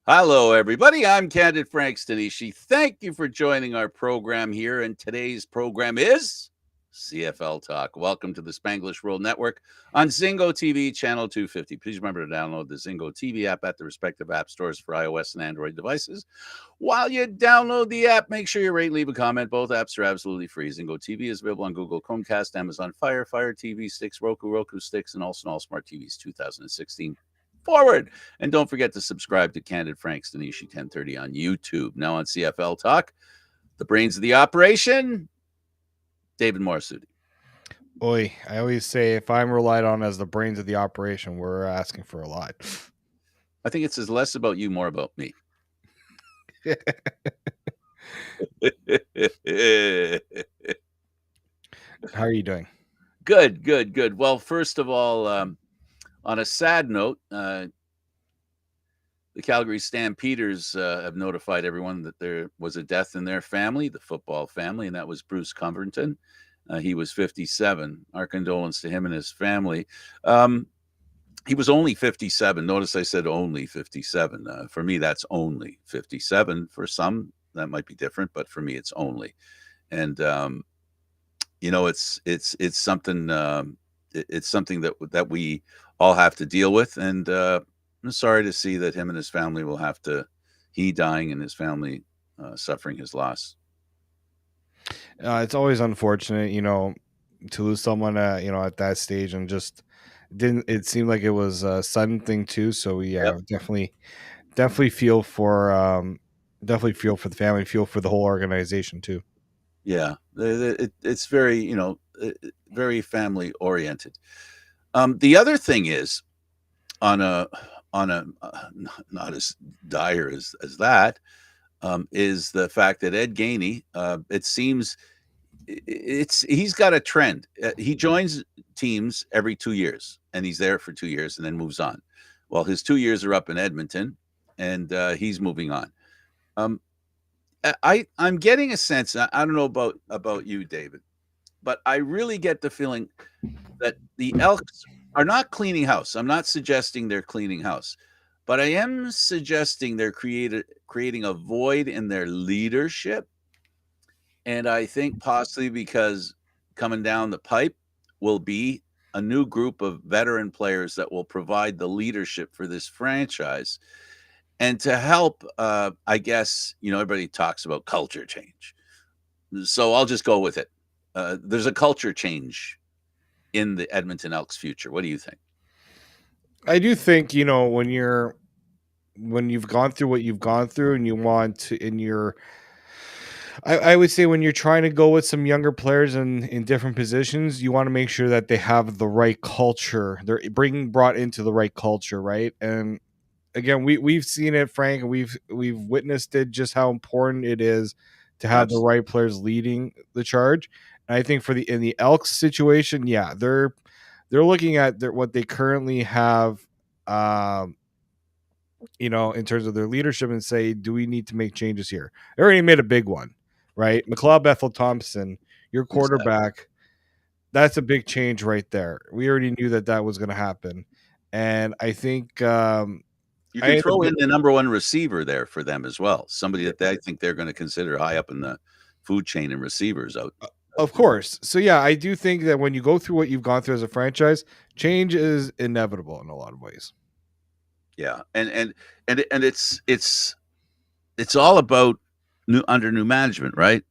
Hello, everybody. I'm Candid Frank Stanisci. Thank you for joining our program here. And today's program is CFL Talk. Welcome to the Spanglish World Network on Zingo TV, channel 250. Please remember to download the Zingo TV app at the respective app stores for iOS and Android devices. While you download the app, make sure you rate and leave a comment. Both apps are absolutely free. Zingo TV is available on Google Chromecast, Amazon Fire, Fire TV sticks, Roku sticks, and also on all smart TVs 2016 forward. And don't forget to subscribe to Candid Frank Stanisci 1030 on YouTube. Now on CFL Talk, the brains of the operation, David Morassutti. Oi, I always say if I'm relied on as the brains of the operation, we're asking for a lot. I think it says less about you, more about me. How are you doing? Good. Well, first of all, on a sad note, the Calgary Stampeders have notified everyone that there was a death in their family, the football family, and that was Bruce Cumberton. He was 57. Our condolence to him and his family. He was only 57. Notice I said only 57. For me, that's only 57. For some, that might be different, but for me, it's only. And it's something. It's something that we all have to deal with, and I'm sorry to see that him and his family will have to. He dying and his family suffering his loss. It's always unfortunate, to lose someone, at that stage, and just didn't. It seemed like it was a sudden thing too. So yeah, Yep. definitely feel for the family, feel for the whole organization too. Yeah, it's very very family oriented. The other thing is on a not as dire as that is the fact that Ed Gainey, it seems he's got a trend. He joins teams every 2 years, and he's there for 2 years and then moves on. Well, his 2 years are up in Edmonton, and he's moving on. I'm getting a sense. I don't know about you, David, but I really get the feeling that the Elks are not cleaning house. I'm not suggesting they're cleaning house, but I am suggesting they're creating a void in their leadership. And I think possibly because coming down the pipe will be a new group of veteran players that will provide the leadership for this franchise. And to help, I guess, everybody talks about culture change. So I'll just go with it. There's a culture change in the Edmonton Elks future. What do you think? I do think when you've gone through what you've gone through, and you want to, in your I would say when you're trying to go with some younger players in different positions, you want to make sure that they have the right culture. They're brought into the right culture, right? And again, we've seen it, Frank, and we've witnessed it, just how important it is to have the right players leading the charge. And I think in the Elks situation, yeah, they're looking at what they currently have, in terms of their leadership, and say, do we need to make changes here? They already made a big one, right? McLeod Bethel Thompson, your quarterback. Exactly. That's a big change right there. We already knew that was going to happen. And I think you can throw in the number one receiver there for them as well. Somebody that I think they're going to consider high up in the food chain and receivers out. Of course. So yeah, I do think that when you go through what you've gone through as a franchise, change is inevitable in a lot of ways. Yeah, and it's all about under new management, right?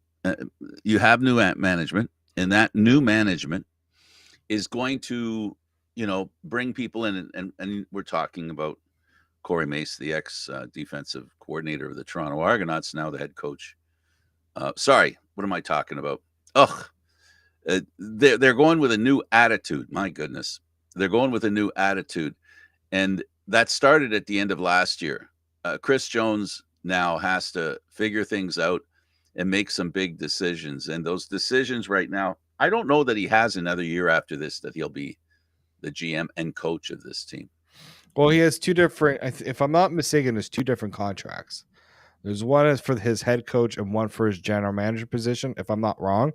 You have new management, and that new management is going to, bring people in, and we're talking about Corey Mace, the ex defensive coordinator of the Toronto Argonauts, now the head coach. Sorry, what am I talking about? They're going with a new attitude. My goodness, they're going with a new attitude, and that started at the end of last year. Chris Jones now has to figure things out and make some big decisions. And those decisions right now, I don't know that he has another year after this that he'll be the GM and coach of this team. Well, he has two different, if I'm not mistaken, there's two different contracts. There's one is for his head coach and one for his general manager position, if I'm not wrong.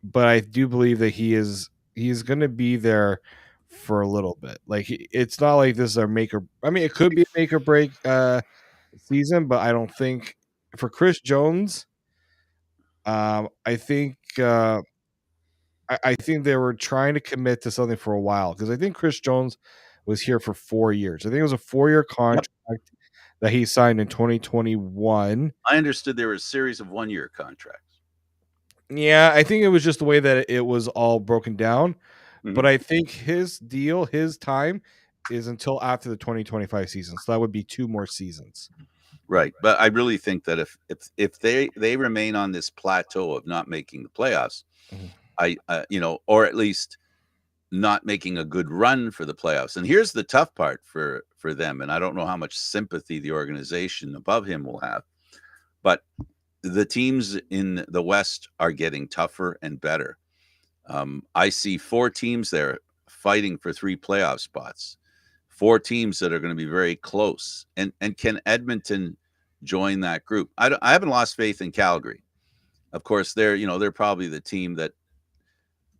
But I do believe that he's going to be there for a little bit. Like, it's not like this is a make or, I mean, it could be a make or break season, but I don't think for Chris Jones. I think I think they were trying to commit to something for a while because I think Chris Jones was here for 4 years. I think it was a 4-year Yep. contract that he signed in 2021. I understood there were a series of 1-year contracts. Yeah, I think it was just the way that it was all broken down. But Mhm. I think his deal, his time is until after the 2025 season. So that would be 2 more seasons. Right. But I really think that if they remain on this plateau of not making the playoffs, Mhm. or at least not making a good run for the playoffs. And here's the tough part for them, and I don't know how much sympathy the organization above him will have, but the teams in the West are getting tougher and better. I see 4 teams there fighting for 3 playoff spots. 4 teams that are going to be very close. And can Edmonton join that group? I haven't lost faith in Calgary. Of course, they're probably the team that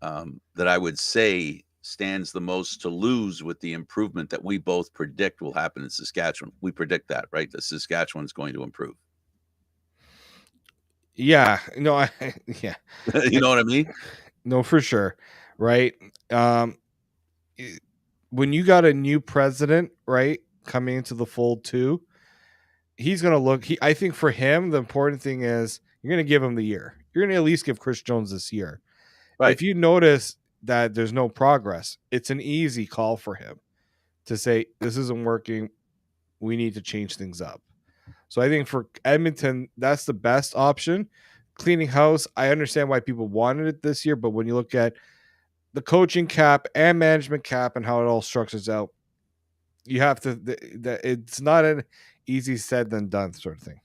I would say stands the most to lose with the improvement that we both predict will happen in Saskatchewan. We predict that, right? That Saskatchewan's going to improve. Yeah, no, yeah, You know what I mean? no, for sure, right? Um, i- when you got a new president, right, coming into the fold too, he's gonna look. I think for him, the important thing is you're gonna give him the year. You're gonna at least give Chris Jones this year. Right. If you notice that there's no progress, it's an easy call for him to say this isn't working. We need to change things up. So I think for Edmonton, that's the best option. Cleaning house, I understand why people wanted it this year, but when you look at the coaching cap and management cap and how it all structures out, you have to. It's not an easy said than done sort of thing.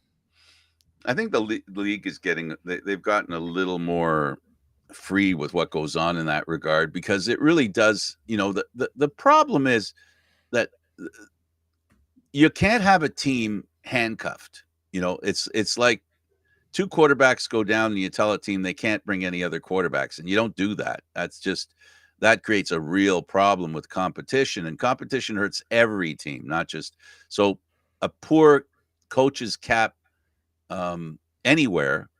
I think the league is they've gotten a little more free with what goes on in that regard because it really does. The problem is that you can't have a team handcuffed. It's like 2 quarterbacks go down and you tell a team they can't bring any other quarterbacks, and you don't do that. That creates a real problem with competition, and competition hurts every team, not just so a poor coach's cap anywhere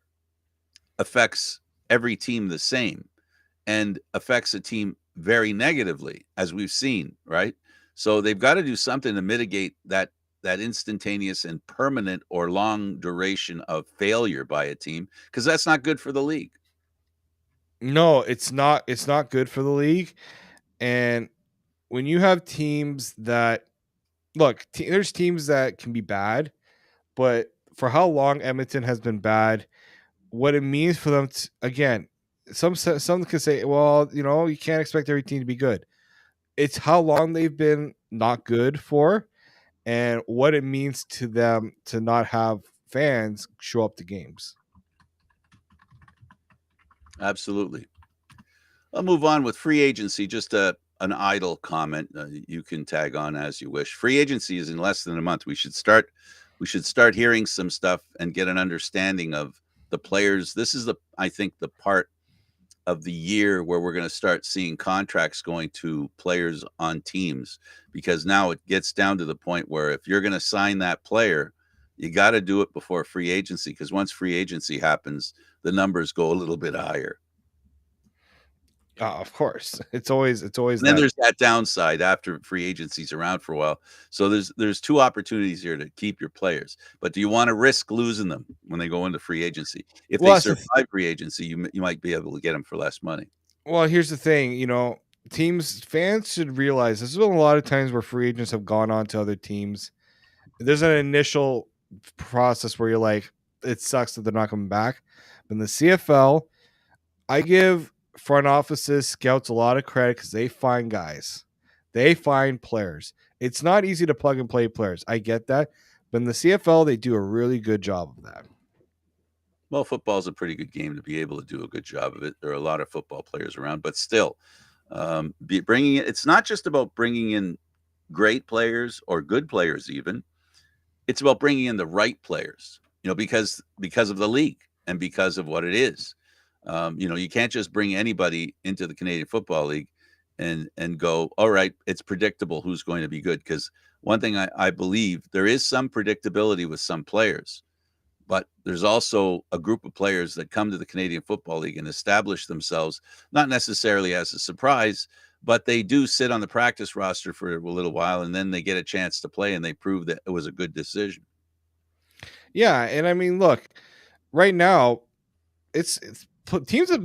affects every team the same and affects a team very negatively, as we've seen, right? So they've got to do something to mitigate that instantaneous and permanent or long duration of failure by a team, because that's not good for the league. No, it's not. It's not good for the league. And when you have teams that look, there's teams that can be bad, but for how long Edmonton has been bad, what it means for them to, again, some could say, well, you can't expect every team to be good. It's how long they've been not good for, and what it means to them to not have fans show up to games. Absolutely. I'll move on with free agency. Just an idle comment. You can tag on as you wish. Free agency is in less than a month. We should start hearing some stuff and get an understanding of the players. This is I think the part of the year where we're going to start seeing contracts going to players on teams, because now it gets down to the point where if you're going to sign that player, you got to do it before free agency, because once free agency happens, the numbers go a little bit higher. Of course, it's always And then that. there's that downside after free agency's around for a while. So there's 2 opportunities here to keep your players. But do you want to risk losing them when they go into free agency? If Well, they survive free agency, you might be able to get them for less money. well, here's the thing. Teams fans should realize there's been a lot of times where free agents have gone on to other teams. There's an initial process where you're like, it sucks that they're not coming back. But in the CFL, I give front offices, scouts a lot of credit because they find guys, they find players. It's not easy to plug and play players. I get that. But in the CFL, they do a really good job of that. Well, football's a pretty good game to be able to do a good job of it. There are a lot of football players around, but still, bringing it. It's not just about bringing in great players or good players, even. It's about bringing in the right players. Because of the league and because of what it is. You can't just bring anybody into the Canadian Football League and go, all right, it's predictable who's going to be good, because one thing I believe, there is some predictability with some players, but there's also a group of players that come to the Canadian Football League and establish themselves, not necessarily as a surprise, but they do sit on the practice roster for a little while, and then they get a chance to play, and they prove that it was a good decision. Yeah, and I mean, look, right now, it's teams have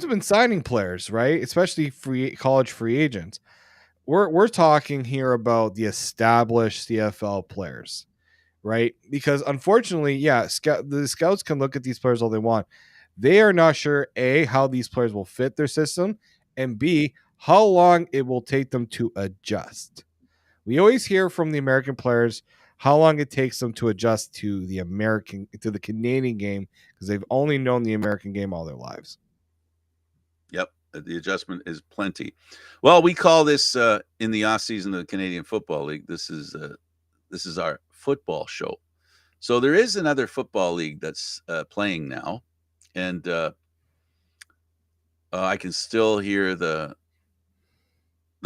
been signing players, right? Especially college free agents. We're talking here about the established CFL players, right? Because unfortunately, yeah, the scouts can look at these players all they want. They are not sure A, how these players will fit their system, and B, how long it will take them to adjust. We always hear from the American players how long it takes them to adjust to the Canadian game because they've only known the American game all their lives. Yep, the adjustment is plenty. Well, we call this in the off season of the Canadian Football League. This is our football show. So there is another football league that's playing now, and I can still hear the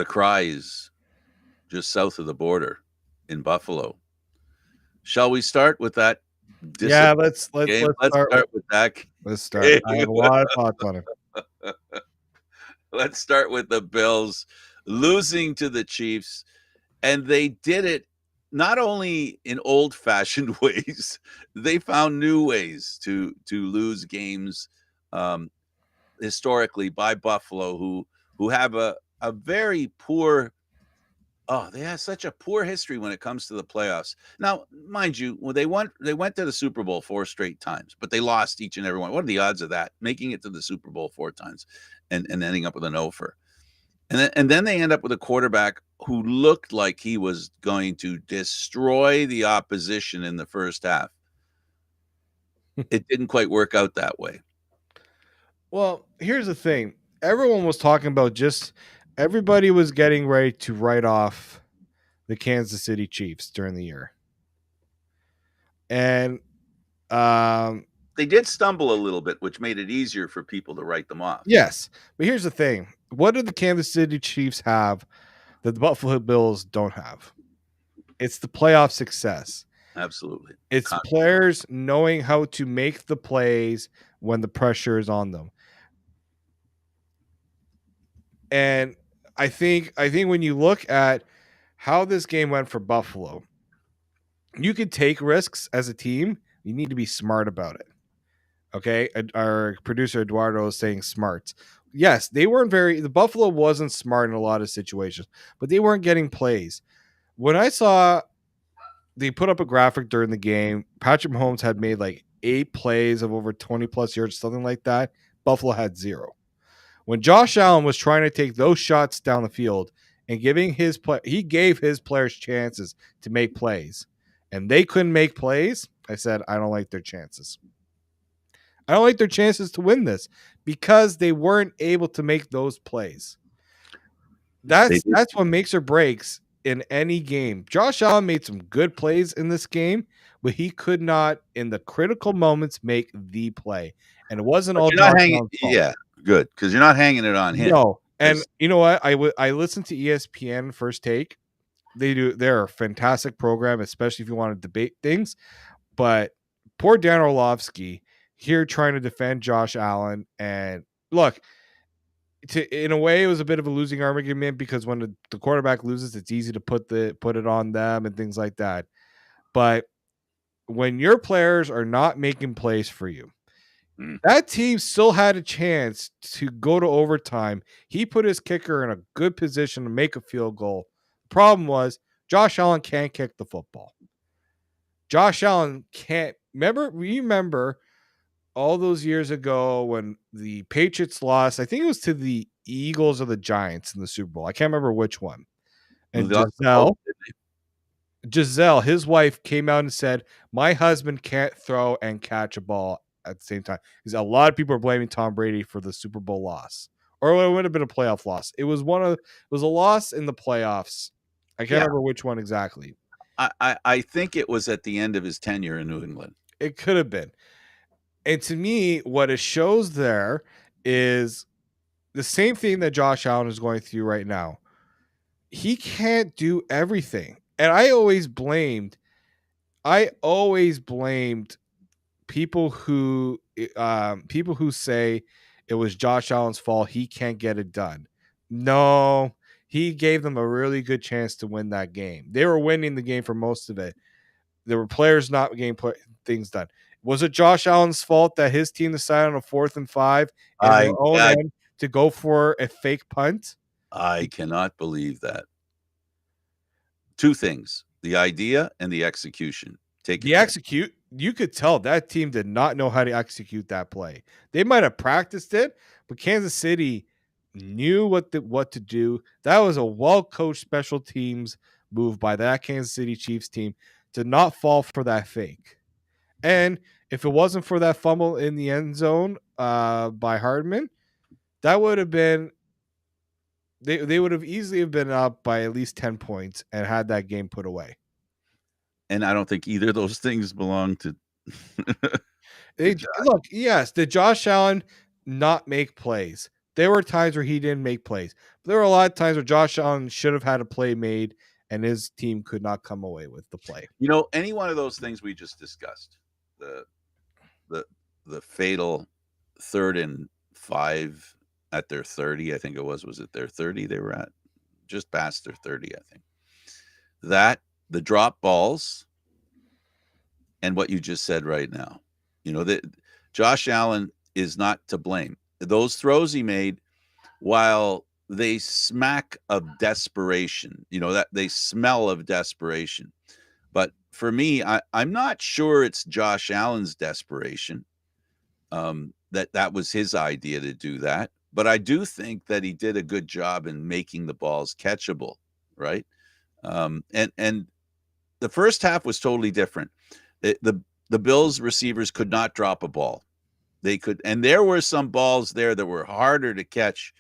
cries just south of the border in Buffalo. Shall we start with that? Yeah, let's game? Let's start with that. Let's start. I have a lot of thoughts on it. Let's start with the Bills losing to the Chiefs, and they did it not only in old-fashioned ways, they found new ways to lose games historically by Buffalo, who have a very poor. Oh, they have such a poor history when it comes to the playoffs. Now, mind you, when they went to the Super Bowl 4 straight times, but they lost each and every one. What are the odds of that? Making it to the Super Bowl 4 times and ending up with an offer. And then they end up with a quarterback who looked like he was going to destroy the opposition in the first half. It didn't quite work out that way. Well, here's the thing. Everyone was talking about everybody was getting ready to write off the Kansas City Chiefs during the year. And they did stumble a little bit, which made it easier for people to write them off. Yes. But here's the thing. What do the Kansas City Chiefs have that the Buffalo Bills don't have? It's the playoff success. Absolutely. It's players knowing how to make the plays when the pressure is on them. And I think when you look at how this game went for Buffalo, you could take risks as a team. You need to be smart about it. Okay? Our producer Eduardo is saying smarts. Yes, the Buffalo wasn't smart in a lot of situations, but they weren't getting plays. When I saw they put up a graphic during the game, Patrick Mahomes had made like 8 plays of over 20 plus yards, something like that. Buffalo had 0. When Josh Allen was trying to take those shots down the field and he gave his players chances to make plays, and they couldn't make plays. I said, I don't like their chances. I don't like their chances to win this because they weren't able to make those plays. That's what makes or breaks in any game. Josh Allen made some good plays in this game, but he could not, in the critical moments, make the play. And it wasn't all Josh Allen's fault. Yeah, good, because you're not hanging it on him. No, and you know what? I listened to ESPN First Take. They're a fantastic program, especially if you want to debate things. But poor Dan Orlovsky here trying to defend Josh Allen, and look, in a way, it was a bit of a losing argument because when the quarterback loses, it's easy to put it on them and things like that. But when your players are not making plays for you, that team still had a chance to go to overtime. He put his kicker in a good position to make a field goal. The problem was Josh Allen can't kick the football. Josh Allen can't. Remember all those years ago when the Patriots lost, I think it was to the Eagles or the Giants in the Super Bowl. I can't remember which one. And Giselle, his wife, came out and said, my husband can't throw and catch a ball at the same time. Because a lot of people are blaming Tom Brady for the Super Bowl loss. Or it would have been a playoff loss. It was a loss in the playoffs. I can't remember which one exactly. I think it was at the end of his tenure in New England. It could have been. And to me, what it shows there is the same thing that Josh Allen is going through right now. He can't do everything. And I always blamed people who say it was Josh Allen's fault. He can't get it done. No, he gave them a really good chance to win that game. They were winning the game for most of it. There were players not getting things done. Was it Josh Allen's fault that his team decided on a 4th and 5 in I their own I, end to go for a fake punt? I cannot believe that. Two things: the idea and the execution. Take your pick. You could tell that team did not know how to execute that play. They might have practiced it, but Kansas City knew what to do. That was a well-coached special teams move by that Kansas City Chiefs team to not fall for that fake. And if it wasn't for that fumble in the end zone by Hardman, that would have been they would have easily have been up by at least 10 points and had that game put away. And I don't think either of those things belong to. Look, yes, did Josh Allen not make plays? There were times where he didn't make plays. But there were a lot of times where Josh Allen should have had a play made and his team could not come away with the play. Any one of those things we just discussed, the the fatal 3rd and 5 at their 30, I think it was it their 30 they were at? Just past their 30, I think. That, the drop balls, and what you just said right now. That Josh Allen is not to blame. Those throws he made, while they smack of desperation, that they smell of desperation. But for me, I'm not sure it's Josh Allen's desperation. That was his idea to do that. But I do think that he did a good job in making the balls catchable, right? And the first half was totally different. The Bills receivers could not drop a ball. They could, and there were some balls there that were harder to catch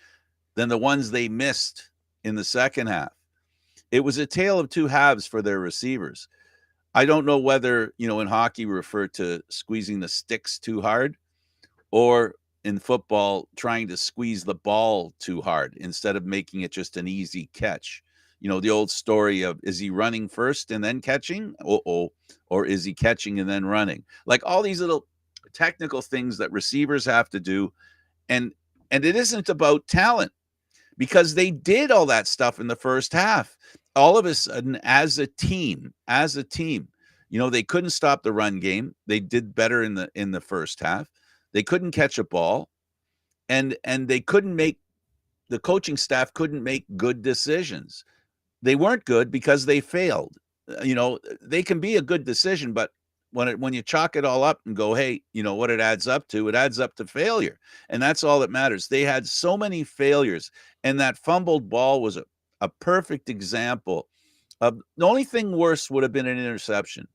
than the ones they missed in the second half. It was a tale of two halves for their receivers. I don't know whether, in hockey we refer to squeezing the sticks too hard, or in football trying to squeeze the ball too hard instead of making it just an easy catch. The old story of, is he running first and then catching? Or is he catching and then running? Like all these little technical things that receivers have to do. And it isn't about talent, because they did all that stuff in the first half. All of a sudden, as a team, they couldn't stop the run game. They did better in the first half. They couldn't catch a ball, and they couldn't make, the coaching staff couldn't make good decisions. They weren't good because they failed. They can be a good decision, but when you chalk it all up and go, hey, what it adds up to failure. And that's all that matters. They had so many failures, and that fumbled ball was a perfect example of, the only thing worse would have been an interception.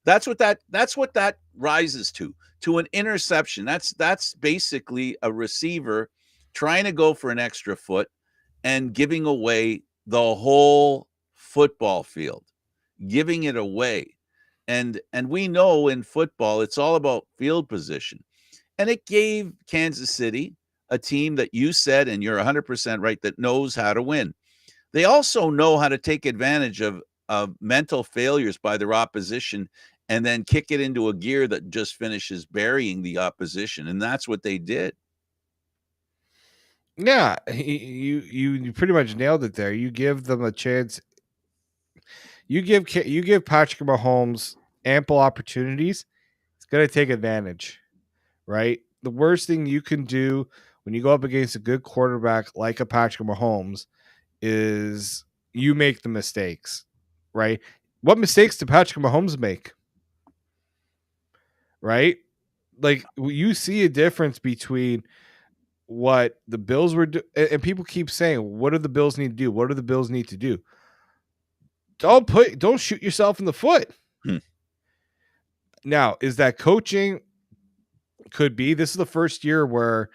That's what that rises to an interception. That's basically a receiver trying to go for an extra foot and giving away the whole football field, giving it away. And we know in football, it's all about field position. And it gave Kansas City a team that you said, and you're 100% right, that knows how to win. They also know how to take advantage of mental failures by their opposition and then kick it into a gear that just finishes burying the opposition. And that's what they did. Yeah, you pretty much nailed it there. You give them a chance. You give Patrick Mahomes ample opportunities. It's going to take advantage, right? The worst thing you can do when you go up against a good quarterback like a Patrick Mahomes is you make the mistakes, right? What mistakes did Patrick Mahomes make? Right? Like, you see a difference between what the Bills were doing, and people keep saying, what do the Bills need to do? What do the Bills need to do? Don't shoot yourself in the foot. Now, is that coaching? Could be. This is the first year where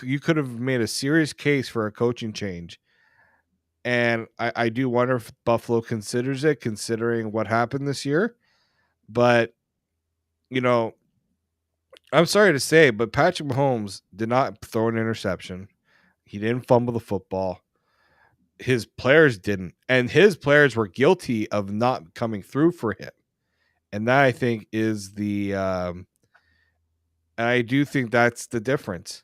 you could have made a serious case for a coaching change. And I do wonder if Buffalo considers it, considering what happened this year. But, I'm sorry to say, but Patrick Mahomes did not throw an interception. He didn't fumble the football. his players didn't, and his players were guilty of not coming through for him. And that, I think, is the and I do think that's the difference.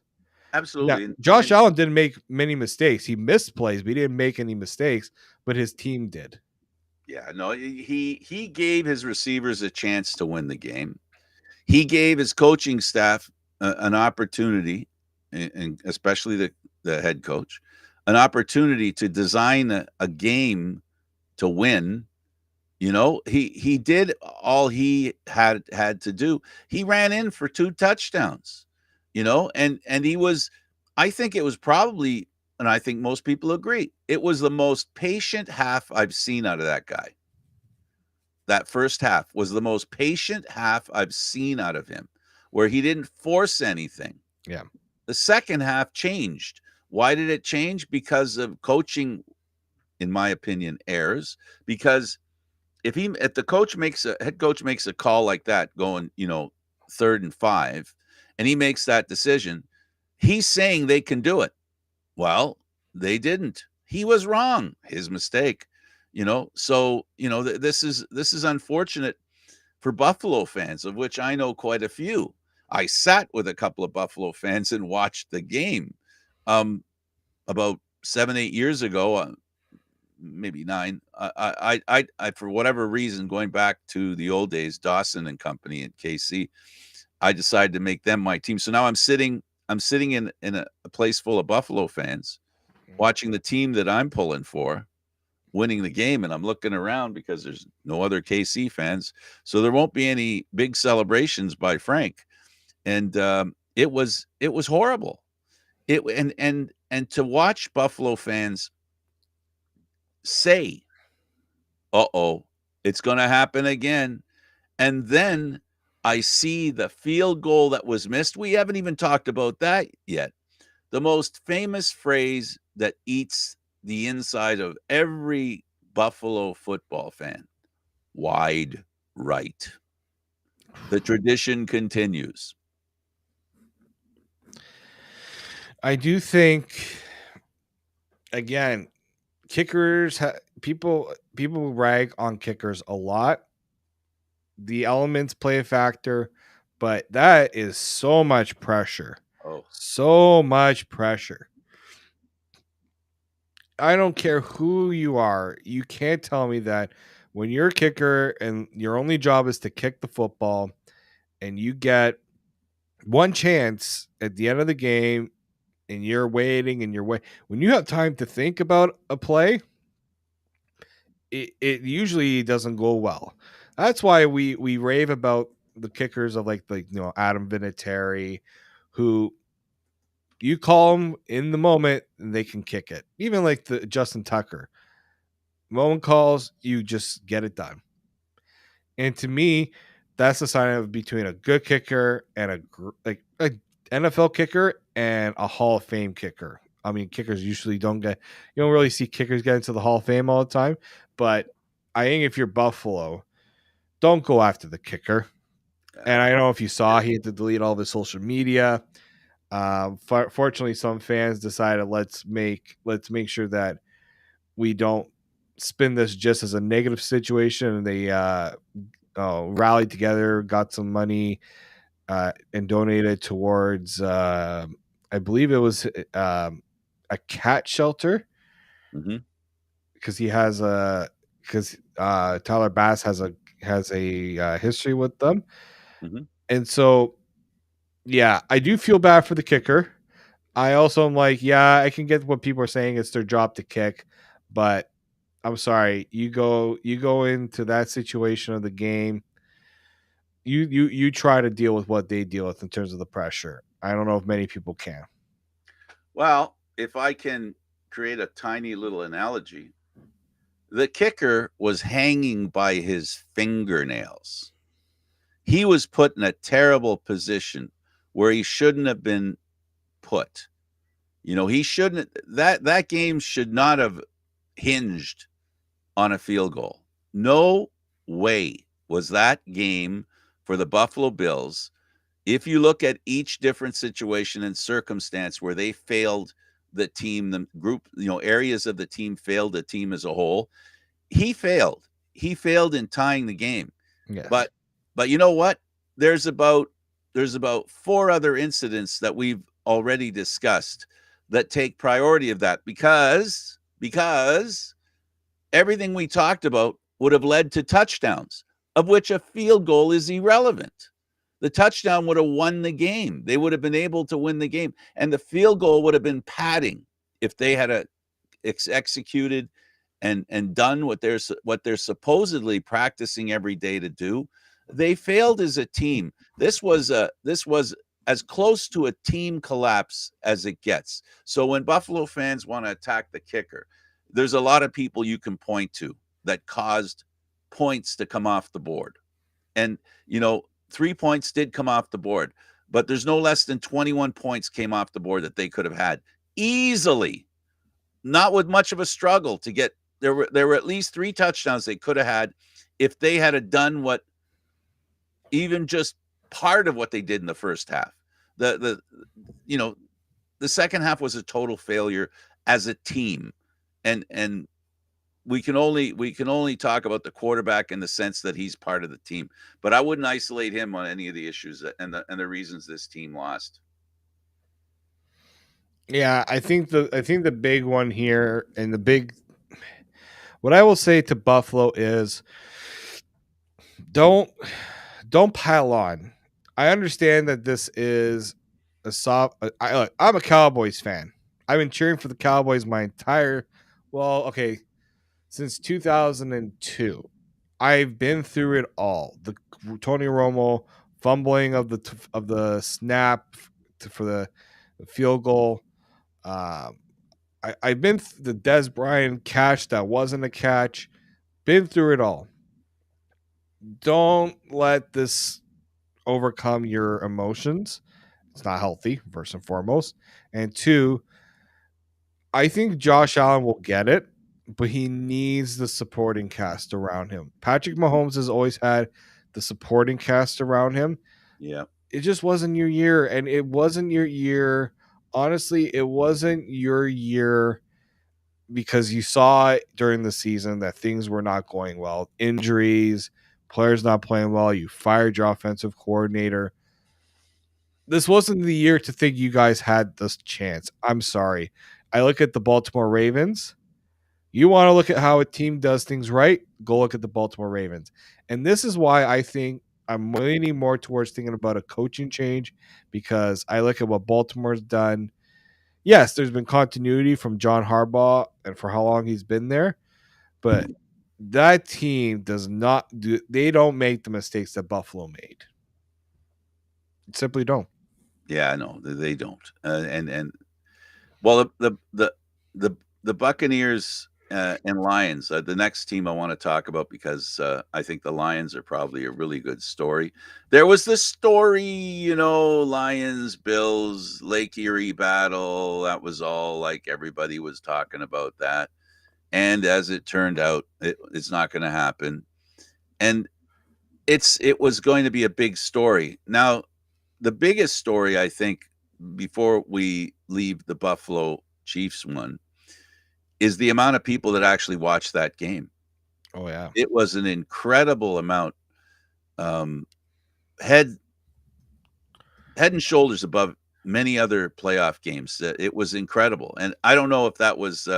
Now, Absolutely. Josh And Allen didn't make many mistakes. He missed plays, but he didn't make any mistakes, but his team did. yeah, no, he gave his receivers a chance to win the game. He gave his coaching staff an opportunity, and especially the head coach, an opportunity to design a game to win. You know, he did all he had to do. He ran in for 2 touchdowns, you know, and he was, I think it was probably, and I think most people agree, it was the most patient half I've seen out of that guy. That first half was the most patient half I've seen out of him, where he didn't force anything. Yeah. The second half changed. Why did it change? Because of coaching, in my opinion, errors. Because if the head coach makes a call like that, going, 3rd and 5, and he makes that decision, he's saying they can do it. Well, they didn't. He was wrong. His mistake. So this is unfortunate for Buffalo fans, of which I know quite a few. I sat with a couple of Buffalo fans and watched the game about 7-8 years ago, maybe 9. I for whatever reason, going back to the old days, Dawson and company at KC, I decided to make them my team. So now I'm sitting in a place full of Buffalo fans, watching the team that I'm pulling for winning the game, and I'm looking around because there's no other KC fans, so there won't be any big celebrations by Frank. And it was horrible. And to watch Buffalo fans say, "Uh-oh, it's going to happen again," and then I see the field goal that was missed. We haven't even talked about that yet. The most famous phrase that eats the inside of every Buffalo football fan: wide right. The tradition continues. I do think, again, kickers people rag on kickers a lot. The elements play a factor, but that is so much pressure. Oh, So much pressure. I don't care who you are. You can't tell me that when you're a kicker and your only job is to kick the football and you get one chance at the end of the game and you're waiting and when you have time to think about a play, it usually doesn't go well. That's why we rave about the kickers of like Adam Vinatieri, who you call them in the moment and they can kick it. Even like the Justin Tucker, moment calls, you just get it done. And to me, that's the sign of between a good kicker and a NFL kicker and a Hall of Fame kicker. I mean, kickers usually you don't really see kickers get into the Hall of Fame all the time, but I think if you're Buffalo, don't go after the kicker. And I don't know if you saw, he had to delete all of his social media. Fortunately, some fans decided let's make sure that we don't spin this just as a negative situation, and they rallied together, got some money, and donated towards I believe it was a cat shelter, mhm, because Tyler Bass has a history with them. mhm. And so, yeah, I do feel bad for the kicker. I also am like, yeah, I can get what people are saying. It's their job to kick, but I'm sorry. You go into that situation of the game. You try to deal with what they deal with in terms of the pressure. I don't know if many people can. Well, if I can create a tiny little analogy, the kicker was hanging by his fingernails. He was put in a terrible position where he shouldn't have been put. He shouldn't, that game should not have hinged on a field goal. No way was that game for the Buffalo Bills. If you look at each different situation and circumstance where they failed the team, the group, areas of the team failed the team as a whole. He failed. He failed in tying the game. Yes. But you know what? There's about 4 other incidents that we've already discussed that take priority of that because everything we talked about would have led to touchdowns, of which a field goal is irrelevant. The touchdown would have won the game. They would have been able to win the game, and the field goal would have been padding if they had executed and done what they're supposedly practicing every day to do. They failed as a team. This was as close to a team collapse as it gets. So when Buffalo fans want to attack the kicker, there's a lot of people you can point to that caused points to come off the board. And 3 points did come off the board, but there's no less than 21 points came off the board that they could have had easily, not with much of a struggle to get. There were at least 3 touchdowns they could have had if they had done what, even just part of what they did in the first half. The second half was a total failure as a team, and we can only talk about the quarterback in the sense that he's part of the team, but I wouldn't isolate him on any of the issues and the reasons this team lost. Yeah, I think the big one here, and what I will say to Buffalo is don't pile on. I understand that this is a soft. I'm a Cowboys fan. I've been cheering for the Cowboys since 2002. I've been through it all. The Tony Romo fumbling of the snap for the field goal. I've been the Des Bryant catch that wasn't a catch. Been through it all. Don't let this overcome your emotions. It's not healthy, first and foremost. And two, I think Josh Allen will get it, but he needs the supporting cast around him. Patrick Mahomes has always had the supporting cast around him. Yeah. It just wasn't your year, and it wasn't your year. Honestly, it wasn't your year because you saw during the season that things were not going well. Injuries, players not playing well. You fired your offensive coordinator. This wasn't the year to think you guys had this chance. I'm sorry. I look at the Baltimore Ravens. You want to look at how a team does things right? Go look at the Baltimore Ravens. And this is why I think I'm leaning more towards thinking about a coaching change, because I look at what Baltimore's done. Yes, there's been continuity from John Harbaugh and for how long he's been there, but that team they don't make the mistakes that Buffalo made. Simply don't. Yeah, no, they don't. And well, the Buccaneers and Lions, the next team I want to talk about, because I think the Lions are probably a really good story. There was this story, Lions, Bills, Lake Erie battle. That was all, like, everybody was talking about that. And as it turned out, it's not going to happen. And it was going to be a big story. Now, the biggest story, I think, before we leave the Buffalo Chiefs one, is the amount of people that actually watched that game. Oh, yeah. It was an incredible amount. Head and shoulders above many other playoff games. It was incredible. And I don't know if that was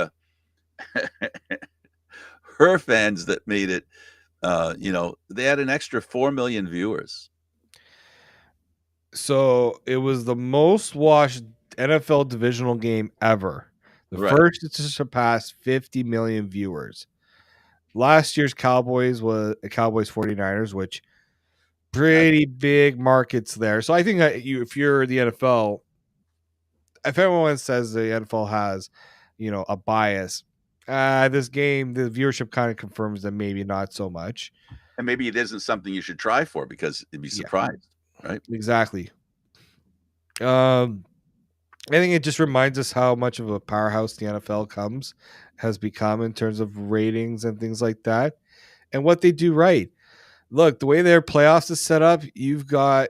her fans that made it. They had an extra 4 million viewers. So it was the most watched NFL divisional game ever. The first to surpass 50 million viewers. Last year's Cowboys was Cowboys 49ers, which pretty big markets there. So I think that if you're the NFL, if everyone says the NFL has, a bias, this game, the viewership kind of confirms that maybe not so much. And maybe it isn't something you should try for, because it'd be surprised, right? Exactly. I think it just reminds us how much of a powerhouse the NFL has become in terms of ratings and things like that, and what they do right. Look, the way their playoffs is set up, you got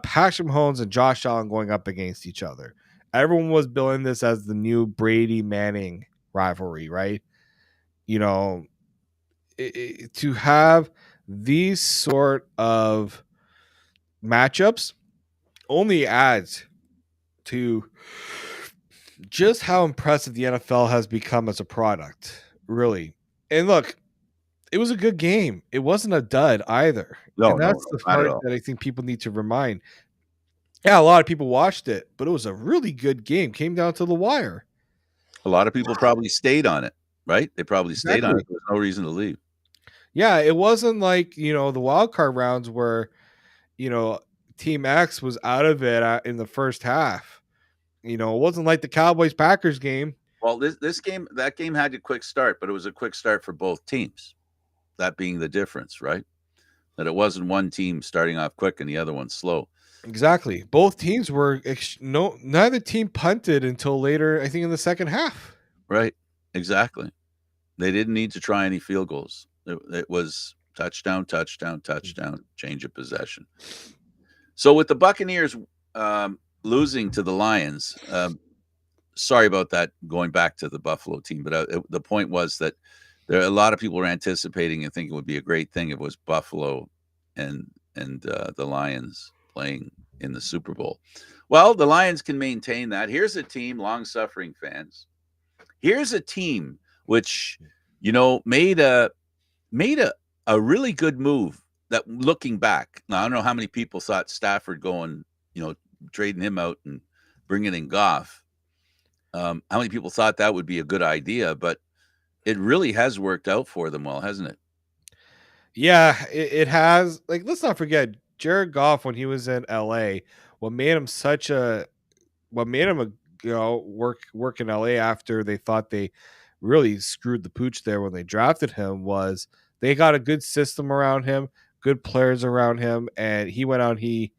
Patrick Mahomes and Josh Allen going up against each other, everyone was billing this as the new Brady Manning rivalry, right? You know, to have these sort of matchups only adds to just how impressive the NFL has become as a product, really. And look, it was a good game. It wasn't a dud either. No, And no, that's no, the not at part all. that I think people need to remind. Yeah, a lot of people watched it, but it was a really good game. Came down to the wire. A lot of people probably stayed on it, right? They probably stayed on it. Exactly. There's no reason to leave. Yeah, it wasn't like, the wild card rounds where, you know, Team X was out of it in the first half. It wasn't like the Cowboys Packers game. Well, that game had a quick start, but it was a quick start for both teams. That being the difference, right? That it wasn't one team starting off quick and the other one slow. Exactly. Both teams were no neither team punted until later, I think in the second half. Right. Exactly. They didn't need to try any field goals. It was touchdown, touchdown, touchdown, change of possession. So with the Buccaneers losing to the Lions, sorry about that going back to the Buffalo team, but the point was that a lot of people were anticipating and thinking it would be a great thing if it was Buffalo and the Lions playing in the Super Bowl. Well, the Lions can maintain that. Here's a team, long-suffering fans. Here's a team which, made a really good move. That looking back, now I don't know how many people thought Stafford going, trading him out and bringing in Goff. How many people thought that would be a good idea? But it really has worked out for them well, hasn't it? Yeah, it has. Like, let's not forget Jared Goff when he was in LA. What made him work in LA after they thought they really screwed the pooch there when they drafted him was they got a good system around him, good players around him, and he went out. He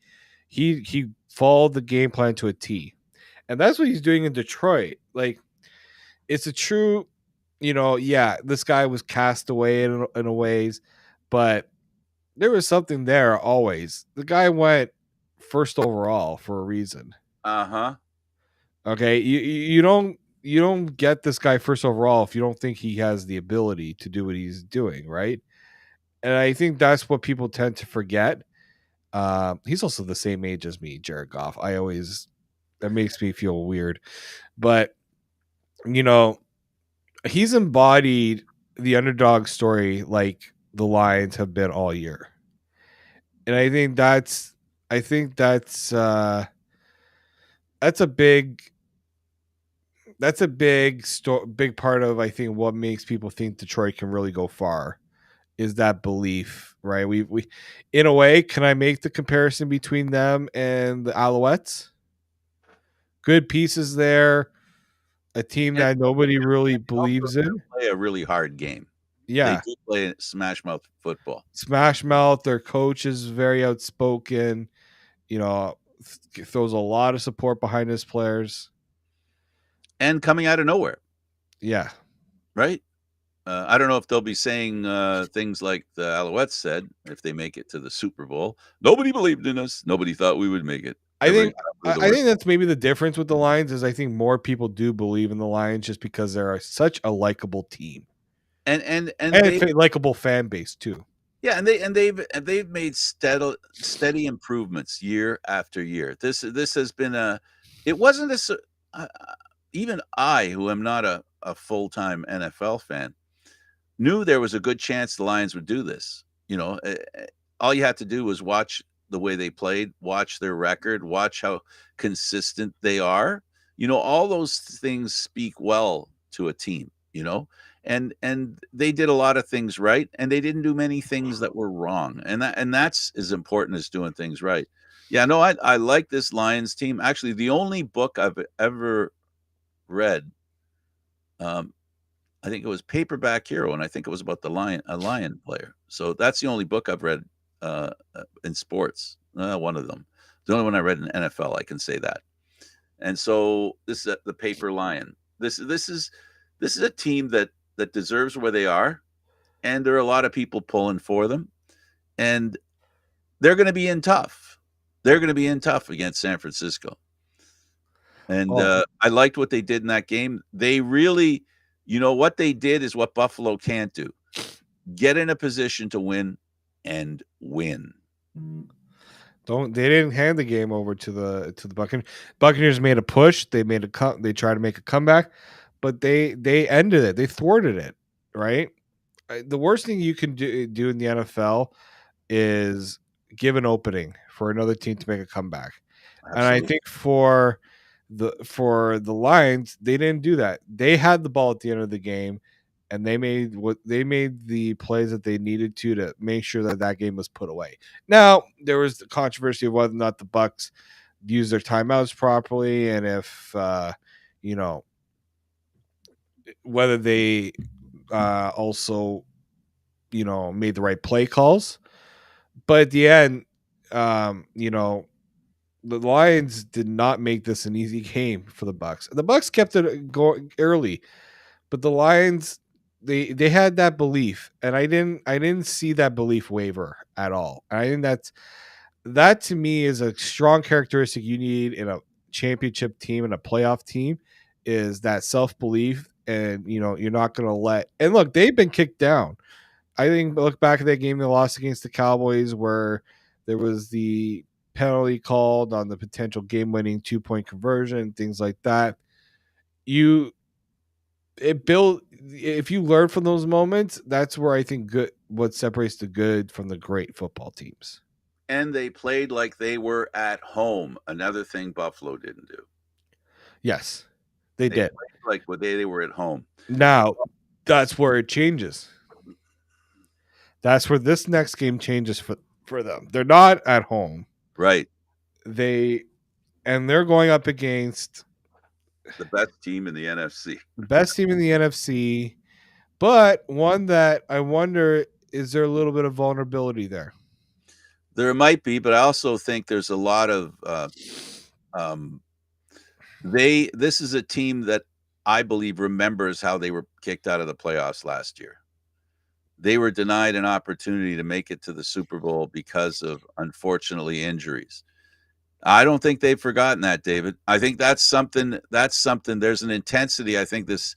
followed the game plan to a T, and that's what he's doing in Detroit. Like, it's a true, yeah, this guy was cast away in a ways, but there was something there always. The guy went first overall for a reason. Uh-huh. Okay, you don't get this guy first overall if you don't think he has the ability to do what he's doing, right? And I think that's what people tend to forget. He's also the same age as me, Jared Goff. That makes me feel weird, but you know he's embodied the underdog story like the Lions have been all year, and I think that's a big part of I think what makes people think Detroit can really go far is that belief, right? We in a way, can I make the comparison between them and the Alouettes? Good pieces there, a team And that nobody really they also believes in. play a really hard game. They Yeah, do play smash mouth football. Smash Mouth, their coach is very outspoken, you know, throws a lot of support behind his players. And coming out of nowhere, Yeah. right? I don't know if they'll be saying things like the Alouettes said if they make it to the Super Bowl. Nobody believed in us. Nobody thought we would make it. I Everybody think thought we were I the I worst. think that's maybe the difference with the Lions is I think more people do believe in the Lions just because they're such a likable team And and they a likable fan base too. yeah, and they've made steady improvements year after year. This has been it wasn't this uh, even I, who am not a full-time NFL fan, knew there was a good chance the Lions would do this. All you had to do was watch the way they played, watch their record, watch how consistent they are. All those things speak well to a team, and they did a lot of things right, and they didn't do many things that were wrong. And that's as important as doing things right. Yeah, no, I like this Lions team. Actually, the only book I've ever read, um, I think it was Paperback Hero, and I think it was about a lion player. So that's the only book I've read in sports. One of them, the only one I read in NFL. I can say that. And so this is the Paper Lion. This is a team that deserves where they are, and there are a lot of people pulling for them, and they're going to be in tough. They're going to be in tough against San Francisco. And Oh, I liked what they did in that game. They really, what they did is what Buffalo can't do: get in a position to win and win. they didn't hand the game over to the Buccaneers. Buccaneers made a push. They tried to make a comeback, but they ended it. They thwarted it. Right. The worst thing you can do in the NFL is give an opening for another team to make a comeback. And I Absolutely. think for the Lions, they didn't do that. They had the ball at the end of the game, and they made the plays that they needed to make sure that game was put away. Now there was the controversy of whether or not the Bucks used their timeouts properly, and if you know whether they also made the right play calls. But at the end, the Lions did not make this an easy game for the Bucks. The Bucks kept it going early, but the Lions they had that belief, and I didn't see that belief waver at all. And I think that to me is a strong characteristic you need in a championship team and a playoff team, is that self belief, and you're not going to let. And look, they've been kicked down. I think look back at that game they lost against the Cowboys, where there was the penalty called on the potential game-winning 2-point conversion and things like that. If you learn from those moments, that's where I think what separates the good from the great football teams. And they played like they were at home. Another thing Buffalo didn't do. Yes, they They did. played like they were at home. Now, that's where it changes. That's where this next game changes for them. They're not at home. Right. They're going up against The best team in the NFC. the best team in the NFC, but one that I wonder, is there a little bit of vulnerability there? There might be, but I also think there's a lot of this is a team that I believe remembers how they were kicked out of the playoffs last year. They were denied an opportunity to make it to the Super Bowl because of, unfortunately, injuries. I don't think they've forgotten that, David. I think that's something. There's an intensity I think this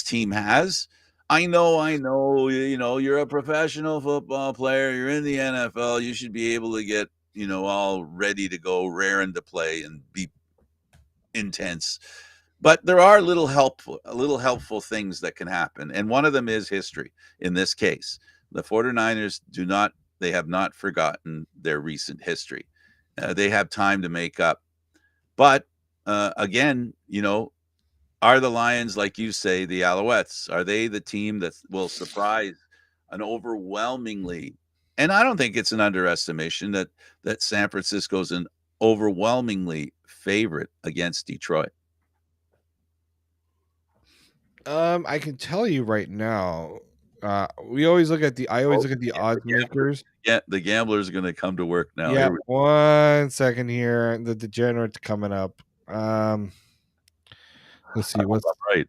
team has. I know. You're a professional football player. You're in the NFL. You should be able to get, all ready to go, raring to play, and be intense. But there are little helpful things that can happen, and one of them is history. In this case, the 49ers they have not forgotten their recent history. They have time to make up. But again, are the Lions, like you say, the Alouettes? Are they the team that will surprise an overwhelmingly? And I don't think it's an underestimation that San Francisco's an overwhelmingly favorite against Detroit. I can tell you right now. We always look at the. I always look at the odds makers. Yeah, the gamblers are going to come to work now. Yeah, 1 second here. The degenerate's coming up. Let's see what's right.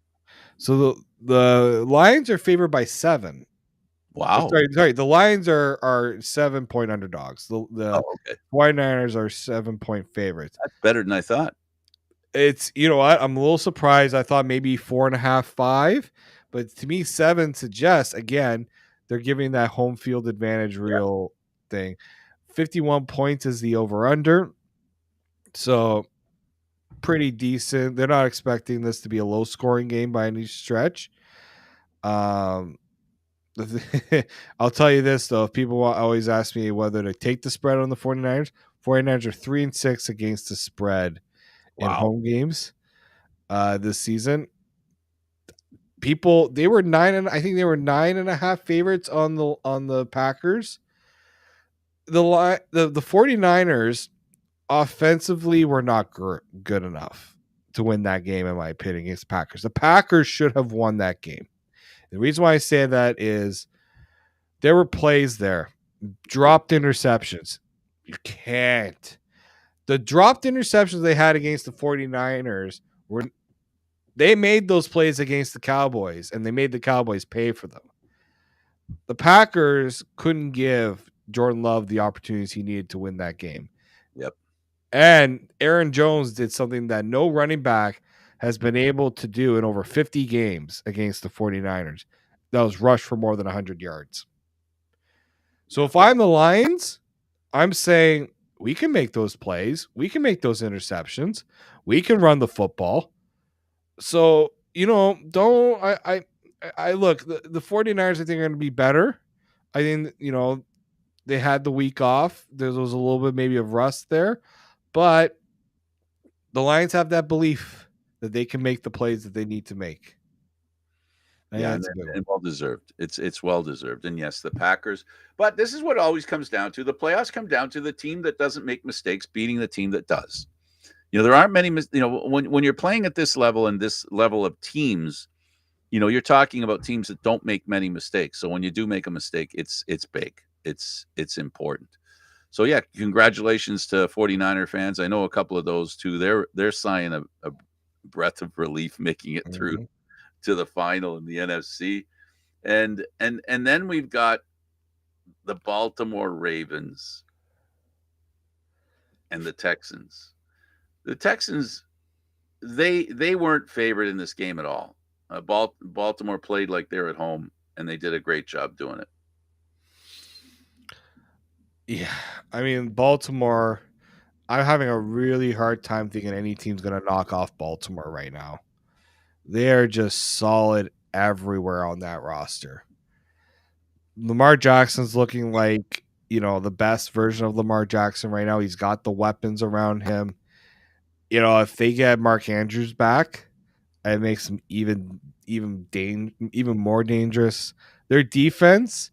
So the Lions are favored by 7. Wow. Sorry. The Lions are 7-point underdogs. The Okay. 49ers are 7-point favorites. That's better than I thought. It's, you know what? I'm a little surprised. I thought maybe 4.5, 5, but to me, 7 suggests, again, they're giving that home field advantage real thing. 51 points is the over under. So pretty decent. They're not expecting this to be a low scoring game by any stretch. I'll tell you this though, if people always ask me whether to take the spread on the 49ers, 49ers are 3-6 against the spread in home games this season. They were 9.5 favorites on the Packers. The 49ers offensively were not good enough to win that game, in my opinion, against the Packers. The Packers should have won that game. The reason why I say that is there were plays there, dropped interceptions. You can't. The dropped interceptions they had against the 49ers they made those plays against the Cowboys, and they made the Cowboys pay for them. The Packers couldn't give Jordan Love the opportunities he needed to win that game. Yep. And Aaron Jones did something that no running back has been able to do in over 50 games against the 49ers. That was rush for more than 100 yards. So if I'm the Lions, I'm saying we can make those plays. We can make those interceptions. We can run the football. So, don't I look, the 49ers I think are going to be better. I think, they had the week off. There was a little bit maybe of rust there, but the Lions have that belief that they can make the plays that they need to make. I think Yeah, that's a good one. and well deserved. It's well deserved. And yes, the Packers. But this is what always comes down to. The playoffs come down to the team that doesn't make mistakes beating the team that does. There aren't many. When you're playing at this level and this level of teams, you're talking about teams that don't make many mistakes. So when you do make a mistake, it's big. It's important. So yeah, congratulations to 49er fans. I know a couple of those too. They're sighing a breath of relief making it through to the final in the NFC. And then we've got the Baltimore Ravens and the Texans. The Texans, they weren't favored in this game at all. Baltimore played like they're at home, and they did a great job doing it. Yeah, I mean Baltimore. I'm having a really hard time thinking any team's going to knock off Baltimore right now. They are just solid everywhere on that roster. Lamar Jackson's looking like, the best version of Lamar Jackson right now. He's got the weapons around him. If they get Mark Andrews back, it makes them even more dangerous. Their defense,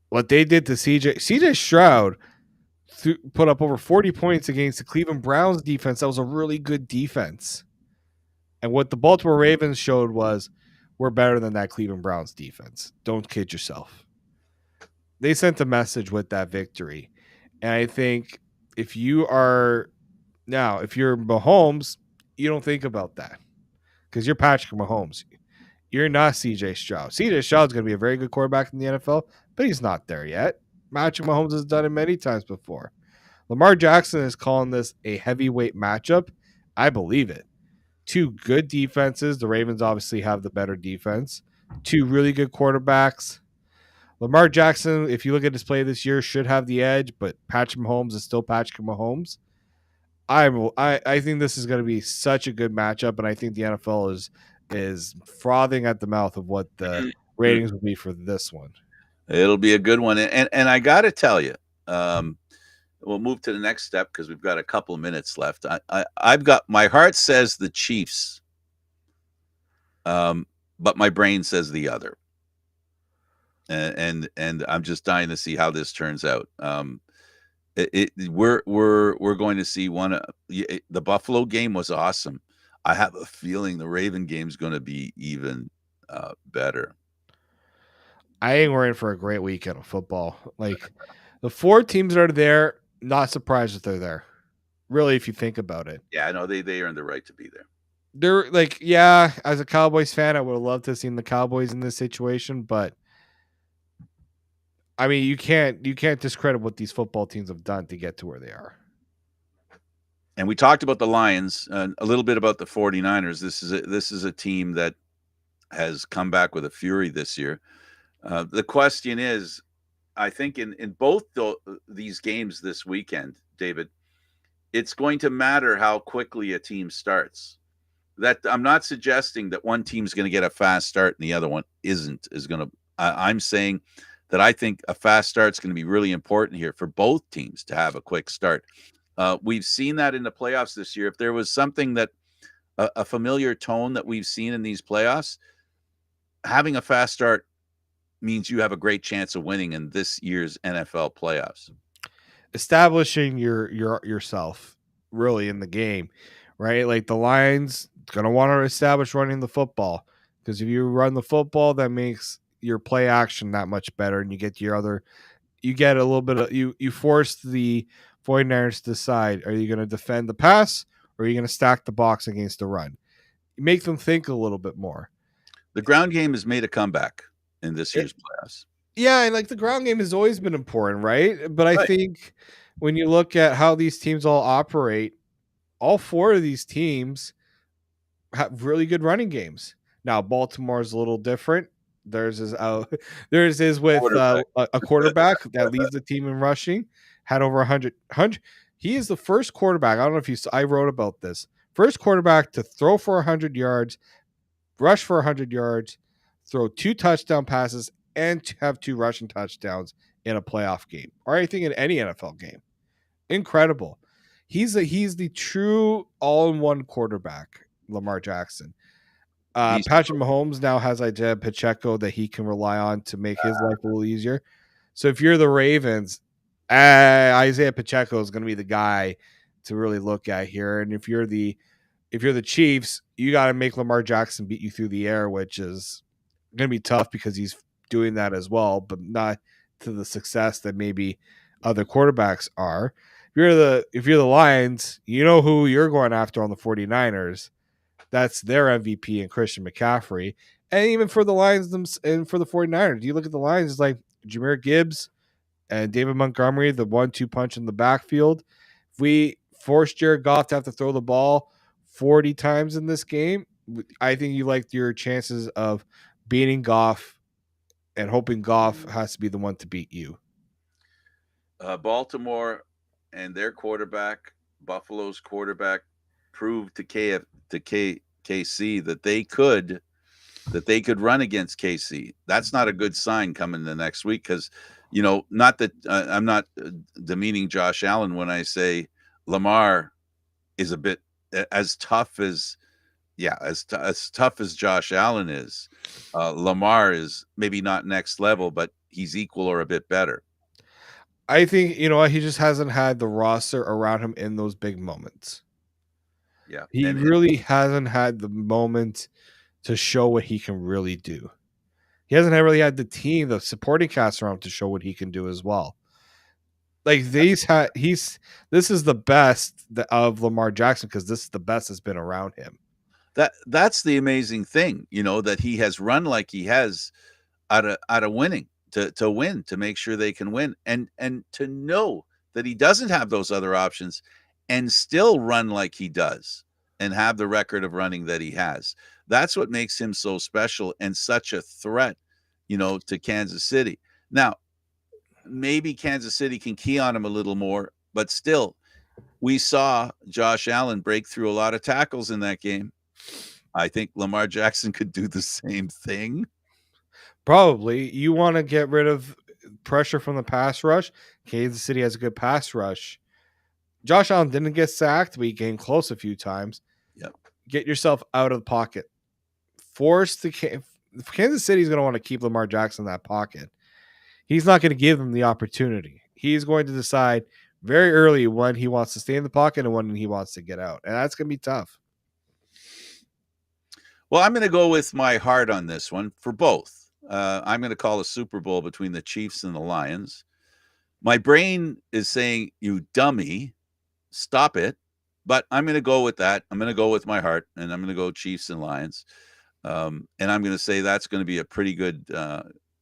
what they did to CJ Stroud put up over 40 points against the Cleveland Browns defense. That was a really good defense. And what the Baltimore Ravens showed was we're better than that Cleveland Browns defense. Don't kid yourself. They sent a message with that victory. And I think if you're Mahomes, you don't think about that because you're Patrick Mahomes. You're not CJ Stroud. CJ Stroud's going to be a very good quarterback in the NFL, but he's not there yet. Patrick Mahomes has done it many times before. Lamar Jackson is calling this a heavyweight matchup. I believe it. Two good defenses. The Ravens obviously have the better defense. Two really good quarterbacks. Lamar Jackson, if you look at his play this year, should have the edge, but Patrick Mahomes is still Patrick Mahomes. I think this is going to be such a good matchup, and I think the NFL is frothing at the mouth of what the ratings will be for this one. It'll be a good one, and I got to tell you, we'll move to the next step because we've got a couple of minutes left. I've got my heart says the Chiefs, but my brain says the other, and I'm just dying to see how this turns out. We're going to see one. The Buffalo game was awesome. I have a feeling the Raven game is going to be even better. I think we're in for a great weekend of football. Like the four teams that are there, not surprised that they're there. Really, if you think about it. Yeah, I know they earned the right to be there. They're like, yeah, as a Cowboys fan, I would have loved to have seen the Cowboys in this situation, but I mean, you can't discredit what these football teams have done to get to where they are. And we talked about the Lions, a little bit about the 49ers. This is a team that has come back with a fury this year. The question is, I think in both these games this weekend, David, it's going to matter how quickly a team starts. That I'm not suggesting that one team's going to get a fast start and the other one isn't. I'm saying that I think a fast start is going to be really important here for both teams to have a quick start. We've seen that in the playoffs this year. If there was something that a familiar tone that we've seen in these playoffs, having a fast start means you have a great chance of winning in this year's NFL playoffs. Establishing yourself really in the game, right? Like the Lions going to want to establish running the football because if you run the football, that makes your play action that much better, and you get a little bit of you force the 49ers to decide: are you going to defend the pass or are you going to stack the box against the run? You make them think a little bit more. The ground game has made a comeback in this year's playoffs. Yeah, and like the ground game has always been important, right? But I think when you look at how these teams all operate, all four of these teams have really good running games. Now Baltimore's a little different. Theirs is theirs is with Quarterback. a quarterback that leads the team in rushing. Had over 100. He is the first quarterback. I don't know if you saw, I wrote about this. First quarterback to throw for 100 yards, rush for 100 yards, throw 2 touchdown passes, and to have 2 rushing touchdowns in a playoff game or anything in any NFL game. Incredible. He's the true all-in-one quarterback, Lamar Jackson. He's Patrick Mahomes now has Isaiah Pacheco that he can rely on to make his life a little easier. So if you're the Ravens, Isaiah Pacheco is going to be the guy to really look at here. And if you're the Chiefs, you got to make Lamar Jackson beat you through the air, which is going to be tough because he's doing that as well, but not to the success that maybe other quarterbacks are. If you're the Lions, you know who you're going after on the 49ers. That's their MVP and Christian McCaffrey. And even for the Lions and for the 49ers, you look at the Lions, it's like Jahmyr Gibbs and David Montgomery, the 1-2 punch in the backfield. If we force Jared Goff to have to throw the ball 40 times in this game, I think you like your chances of beating Goff and hoping Goff has to be the one to beat you. Baltimore and their quarterback, Buffalo's quarterback, proved to KC that they could run against KC. That's not a good sign coming the next week because, not that I'm not demeaning Josh Allen when I say Lamar is a bit as tough as tough as Josh Allen is. Lamar is maybe not next level, but he's equal or a bit better. I think, he just hasn't had the roster around him in those big moments. Yeah. He really hasn't had the moment to show what he can really do. He hasn't really had the team, the supporting cast around to show what he can do as well. Like this is the best of Lamar Jackson because this is the best that's been around him. That's the amazing thing, that he has run like he has out of winning to win, to make sure they can win, and to know that he doesn't have those other options and still run like he does and have the record of running that he has. That's what makes him so special and such a threat, to Kansas City. Now, maybe Kansas City can key on him a little more, but still, we saw Josh Allen break through a lot of tackles in that game. I think Lamar Jackson could do the same thing. Probably. You want to get rid of pressure from the pass rush. Kansas City has a good pass rush. Josh Allen didn't get sacked, but he came close a few times. Yep. Get yourself out of the pocket. Kansas City is going to want to keep Lamar Jackson in that pocket. He's not going to give them the opportunity. He's going to decide very early when he wants to stay in the pocket and when he wants to get out. And that's going to be tough. Well, I'm going to go with my heart on this one for both. I'm going to call a Super Bowl between the Chiefs and the Lions. My brain is saying, you dummy, stop it. But I'm going to go with that. I'm going to go with my heart, and I'm going to go Chiefs and Lions. And I'm going to say that's going to be a pretty good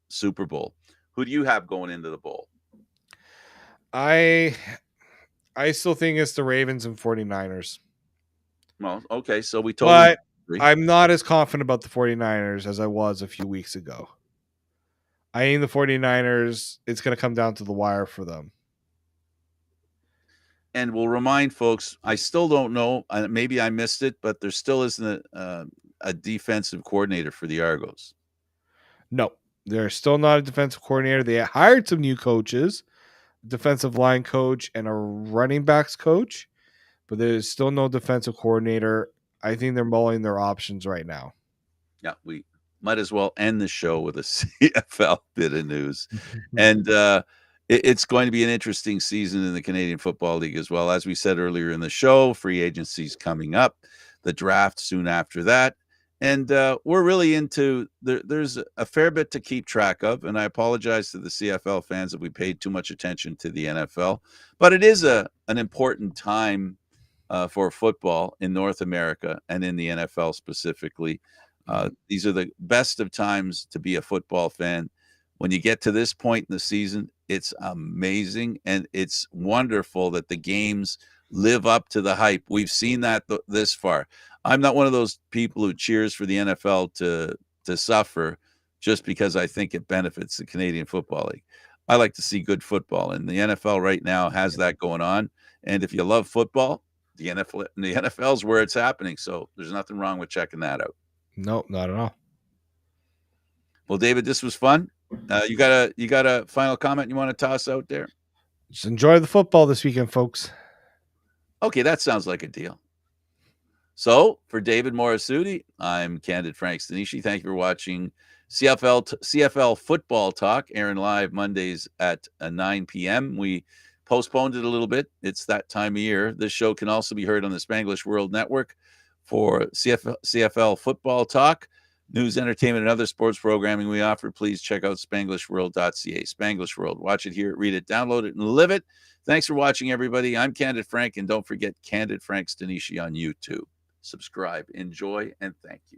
Super Bowl. Who do you have going into the bowl? I still think it's the Ravens and 49ers. Well, okay, so we totally agree. I'm not as confident about the 49ers as I was a few weeks ago. I think the 49ers, it's going to come down to the wire for them. And we'll remind folks, I still don't know, maybe I missed it, but there still isn't a defensive coordinator for the Argos. No, they're still not a defensive coordinator. They hired some new coaches, defensive line coach and a running backs coach, but there's still no defensive coordinator. I think they're mulling their options right now. Yeah, we might as well end the show with a CFL bit of news. And it's going to be an interesting season in the Canadian Football League as well. As we said earlier in the show, free agency's coming up, the draft soon after that. And we're really into there's a fair bit to keep track of. And I apologize to the CFL fans that we paid too much attention to the NFL. But it is an important time for football in North America and in the NFL specifically. These are the best of times to be a football fan when you get to this point in the season, it's amazing, and it's wonderful that the games live up to the hype. We've seen that this far. I'm not one of those people who cheers for the NFL to suffer just because I think it benefits the Canadian Football League. I like to see good football, and the NFL right now has that going on. And if you love football, the NFL's where it's happening. So there's nothing wrong with checking that out. No, not at all. Well, David, this was fun. You got a final comment you want to toss out there? Just enjoy the football this weekend, folks. Okay, that sounds like a deal. So for David Morassutti, I'm Candid Frank Stanisci. Thank you for watching CFL Football Talk, airing live Mondays at 9 p.m. We postponed it a little bit. It's that time of year. This show can also be heard on the Spanglish World Network for CFL Football Talk. News, entertainment, and other sports programming we offer. Please check out SpanglishWorld.ca. Spanglish World. Watch it, hear it, read it, download it, and live it. Thanks for watching, everybody. I'm Candid Frank, and don't forget Candid Frank Stanisci on YouTube. Subscribe, enjoy, and thank you.